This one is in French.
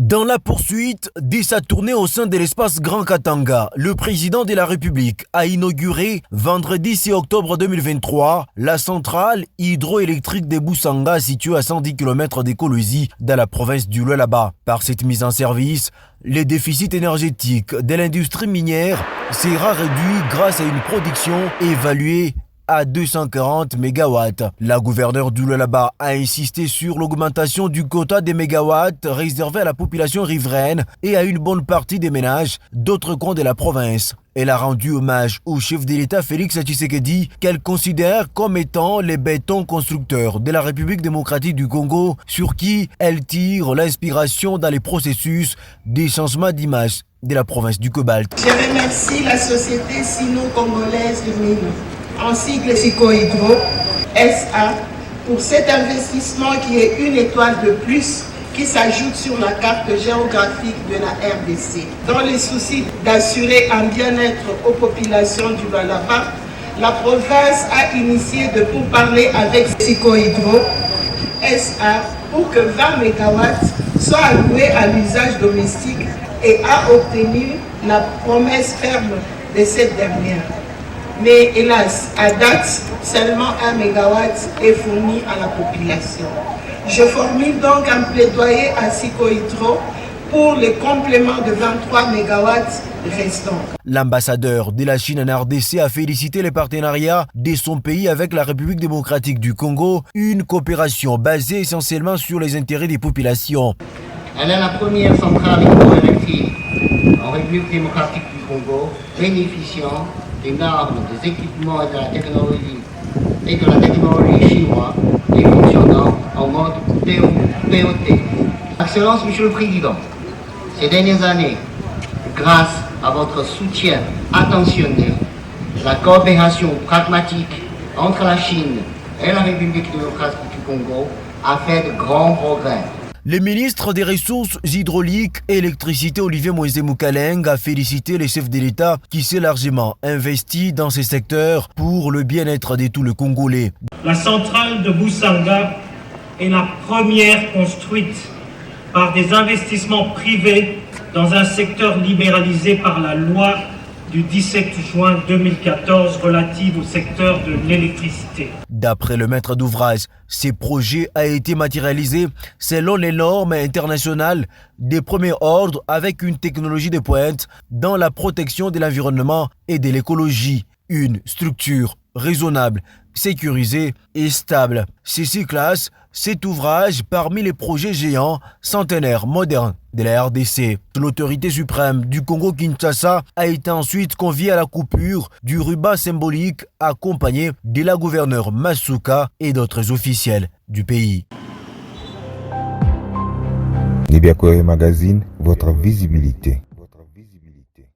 Dans la poursuite de sa tournée au sein de l'espace Grand Katanga, le président de la République a inauguré vendredi 6 octobre 2023 la centrale hydroélectrique de Boussanga située à 110 km de Kolwezi dans la province du Lualaba. Par cette mise en service, le déficit énergétique de l'industrie minière sera réduit grâce à une production évaluée à 240 MW. La gouverneure du Lualaba a insisté sur l'augmentation du quota des mégawatts réservé à la population riveraine et à une bonne partie des ménages d'autres coins de la province. Elle a rendu hommage au chef de l'État Félix Tshisekedi qu'elle considère comme étant les béton constructeurs de la République démocratique du Congo sur qui elle tire l'inspiration dans les processus des changements d'image de la province du Cobalt. Je remercie la société sino-congolaise de mines, en sigle Siko Hydro SA, pour cet investissement qui est une étoile de plus qui s'ajoute sur la carte géographique de la RDC. Dans les soucis d'assurer un bien-être aux populations du Lualaba, la province a initié de pourparlers avec Siko Hydro SA pour que 20 MW soient alloués à l'usage domestique et a obtenu la promesse ferme de cette dernière. Mais hélas, à date, seulement 1 MW est fourni à la population. Je formule donc un plaidoyer à Siko Hydro pour les compléments de 23 MW restants. L'ambassadeur de la Chine en RDC a félicité les partenariats de son pays avec la République démocratique du Congo, une coopération basée essentiellement sur les intérêts des populations. Elle est la première centrale hydroélectrique en République démocratique du Congo, bénéficiant des normes, des équipements et de la technologie chinoise et fonctionnant en mode POT. Excellence, Monsieur le Président, ces dernières années, grâce à votre soutien attentionné, la coopération pragmatique entre la Chine et la République démocratique du Congo a fait de grands progrès. Le ministre des Ressources hydrauliques et électricité Olivier Moïse Moukaleng a félicité les chefs de l'État qui s'est largement investi dans ces secteurs pour le bien-être de tout le Congolais. La centrale de Boussanga est la première construite par des investissements privés dans un secteur libéralisé par la loi du 17 juin 2014 relative au secteur de l'électricité. D'après le maître d'ouvrage, ce projet a été matérialisé selon les normes internationales des premiers ordres avec une technologie de pointe dans la protection de l'environnement et de l'écologie. Une structure raisonnable, sécurisée et stable. Ceci classe cet ouvrage parmi les projets géants centenaires modernes de la RDC. L'autorité suprême du Congo-Kinshasa a été ensuite conviée à la coupure du ruban symbolique accompagné de la gouverneure Masuka et d'autres officiels du pays. Libya Magazine, votre visibilité.